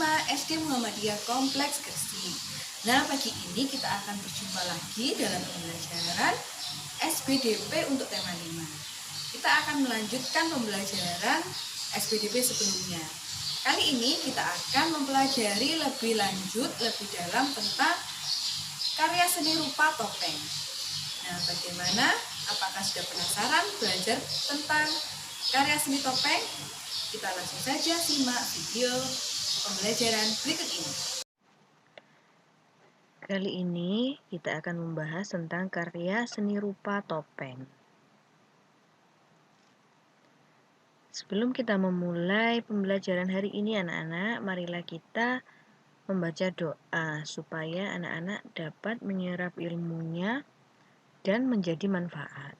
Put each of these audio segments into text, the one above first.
5 SD Muhammadiyah Kompleks Gresik. Nah, pagi ini kita akan berjumpa lagi dalam pembelajaran SPDP untuk tema 5. Kita akan melanjutkan pembelajaran SPDP sebelumnya. Kali ini kita akan mempelajari lebih lanjut, lebih dalam tentang karya seni rupa topeng. Nah, bagaimana? Apakah sudah penasaran belajar tentang karya seni topeng? Kita langsung saja simak video pembelajaran berikut ini. Kali ini kita akan membahas tentang karya seni rupa topeng. Sebelum kita memulai pembelajaran hari ini anak-anak, marilah kita membaca doa supaya anak-anak dapat menyerap ilmunya dan menjadi manfaat.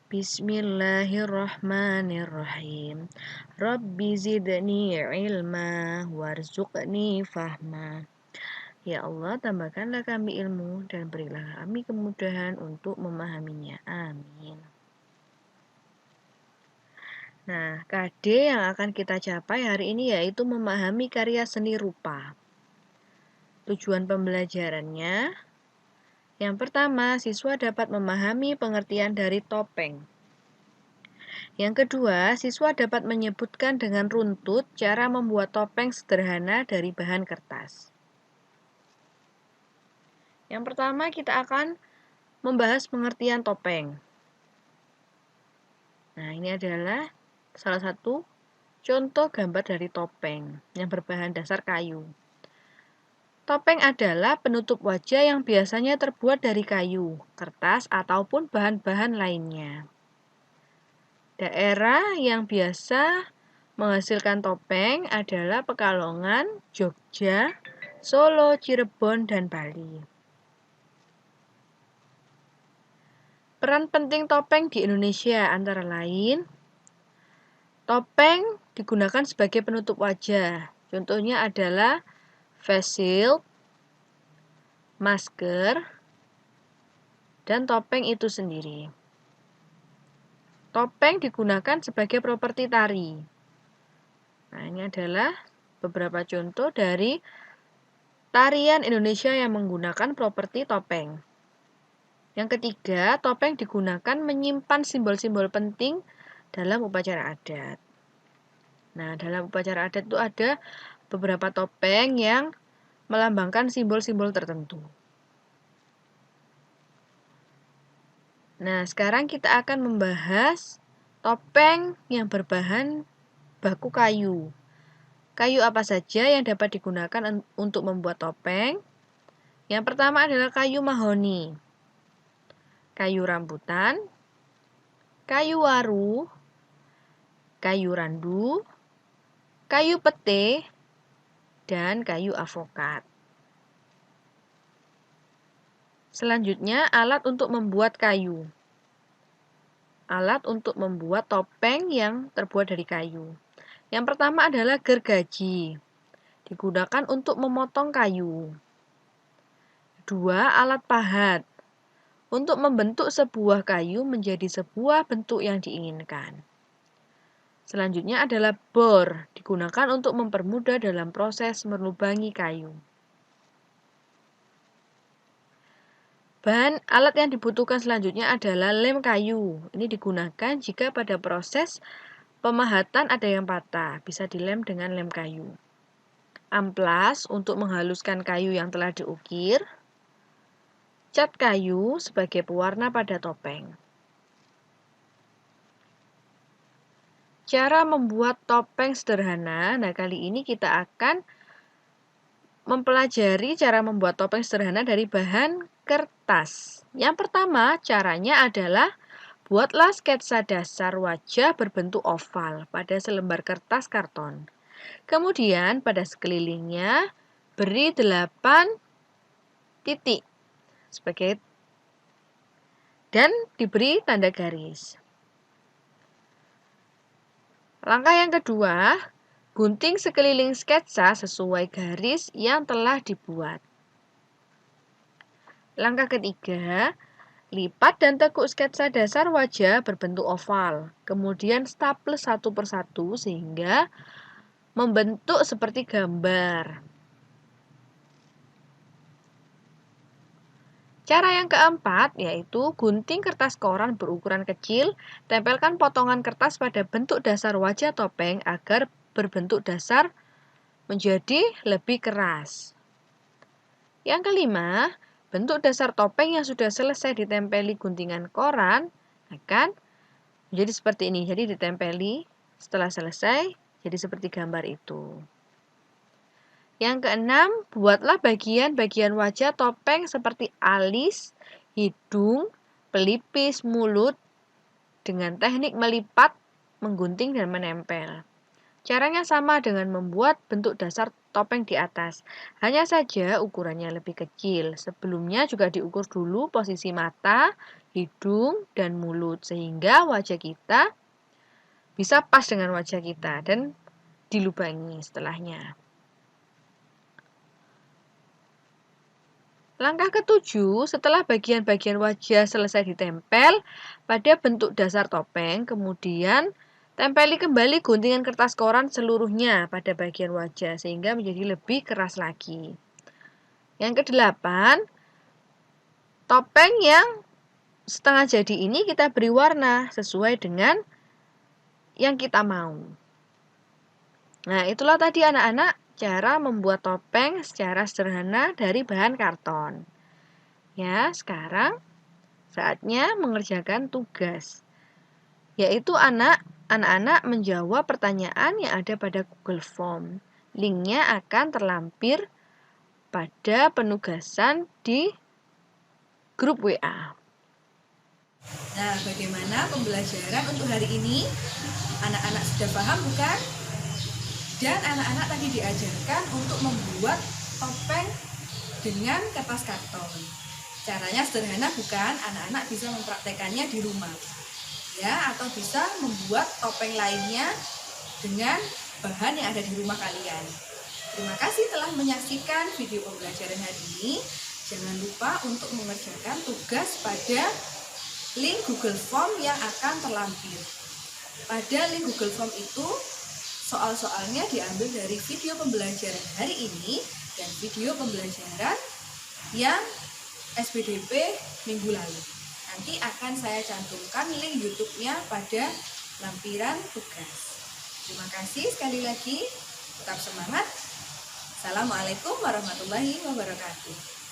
Bismillahirrahmanirrahim. Rabbi zidni ilma warzuqni fahma. Ya Allah, tambahkanlah kami ilmu dan berilah kami kemudahan untuk memahaminya. Amin. Nah, KD yang akan kita capai hari ini yaitu memahami karya seni rupa. Tujuan pembelajarannya, yang pertama, siswa dapat memahami pengertian dari topeng. Yang kedua, siswa dapat menyebutkan dengan runtut cara membuat topeng sederhana dari bahan kertas. Yang pertama, kita akan membahas pengertian topeng. Nah, ini adalah salah satu contoh gambar dari topeng yang berbahan dasar kayu. Topeng adalah penutup wajah yang biasanya terbuat dari kayu, kertas, ataupun bahan-bahan lainnya. Daerah yang biasa menghasilkan topeng adalah Pekalongan, Jogja, Solo, Cirebon, dan Bali. Peran penting topeng di Indonesia antara lain, topeng digunakan sebagai penutup wajah. Contohnya adalah face shield, masker, dan topeng itu sendiri. Topeng digunakan sebagai properti tari. Nah, ini adalah beberapa contoh dari tarian Indonesia yang menggunakan properti topeng. Yang ketiga, topeng digunakan menyimpan simbol-simbol penting dalam upacara adat. Nah, dalam upacara adat itu ada beberapa topeng yang melambangkan simbol-simbol tertentu. Nah, sekarang kita akan membahas topeng yang berbahan baku kayu. Kayu apa saja yang dapat digunakan untuk membuat topeng? Yang pertama adalah kayu mahoni, kayu rambutan, kayu waru, kayu randu, kayu pete, dan kayu avokat. Selanjutnya, alat untuk membuat kayu. Alat untuk membuat topeng yang terbuat dari kayu. Yang pertama adalah gergaji. Digunakan untuk memotong kayu. Dua, alat pahat. Untuk membentuk sebuah kayu menjadi sebuah bentuk yang diinginkan. Selanjutnya adalah bor, digunakan untuk mempermudah dalam proses melubangi kayu. Bahan alat yang dibutuhkan selanjutnya adalah lem kayu. Ini digunakan jika pada proses pemahatan ada yang patah, bisa dilem dengan lem kayu. Amplas untuk menghaluskan kayu yang telah diukir. Cat kayu sebagai pewarna pada topeng. Cara membuat topeng sederhana. Nah, kali ini kita akan mempelajari cara membuat topeng sederhana dari bahan kertas. Yang pertama, caranya adalah buatlah sketsa dasar wajah berbentuk oval pada selembar kertas karton. Kemudian pada sekelilingnya beri 8 titik sebagai dan diberi tanda garis. Langkah yang kedua, gunting sekeliling sketsa sesuai garis yang telah dibuat. Langkah ketiga, lipat dan tekuk sketsa dasar wajah berbentuk oval. Kemudian staples satu persatu sehingga membentuk seperti gambar. Cara yang keempat yaitu gunting kertas koran berukuran kecil, tempelkan potongan kertas pada bentuk dasar wajah topeng agar berbentuk dasar menjadi lebih keras. Yang kelima, bentuk dasar topeng yang sudah selesai ditempeli guntingan koran akan menjadi seperti ini. Jadi ditempeli setelah selesai jadi seperti gambar itu. Yang keenam, buatlah bagian-bagian wajah topeng seperti alis, hidung, pelipis, mulut dengan teknik melipat, menggunting, dan menempel. Caranya sama dengan membuat bentuk dasar topeng di atas. Hanya saja ukurannya lebih kecil. Sebelumnya juga diukur dulu posisi mata, hidung, dan mulut. Sehingga wajah kita bisa pas dengan wajah kita dan dilubangi setelahnya. Langkah ketujuh, setelah bagian-bagian wajah selesai ditempel pada bentuk dasar topeng, kemudian tempeli kembali guntingan kertas koran seluruhnya pada bagian wajah sehingga menjadi lebih keras lagi. Yang kedelapan, topeng yang setengah jadi ini kita beri warna sesuai dengan yang kita mau. Nah, itulah tadi anak-anak cara membuat topeng secara sederhana dari bahan karton. Ya, sekarang saatnya mengerjakan tugas, yaitu anak-anak menjawab pertanyaan yang ada pada Google Form. Linknya akan terlampir pada penugasan di grup WA. Nah, bagaimana pembelajaran untuk hari ini? Anak-anak sudah paham bukan? Dan anak-anak tadi diajarkan untuk membuat topeng dengan kertas karton. Caranya sederhana bukan? Anak-anak bisa mempraktekannya di rumah. Ya, atau bisa membuat topeng lainnya dengan bahan yang ada di rumah kalian. Terima kasih telah menyaksikan video pembelajaran hari ini. Jangan lupa untuk mengerjakan tugas pada link Google Form yang akan terlampir. Pada link Google Form itu, soal-soalnya diambil dari video pembelajaran hari ini dan video pembelajaran yang SPDP minggu lalu. Nanti akan saya cantumkan link YouTube-nya pada lampiran tugas. Terima kasih sekali lagi. Tetap semangat. Assalamualaikum warahmatullahi wabarakatuh.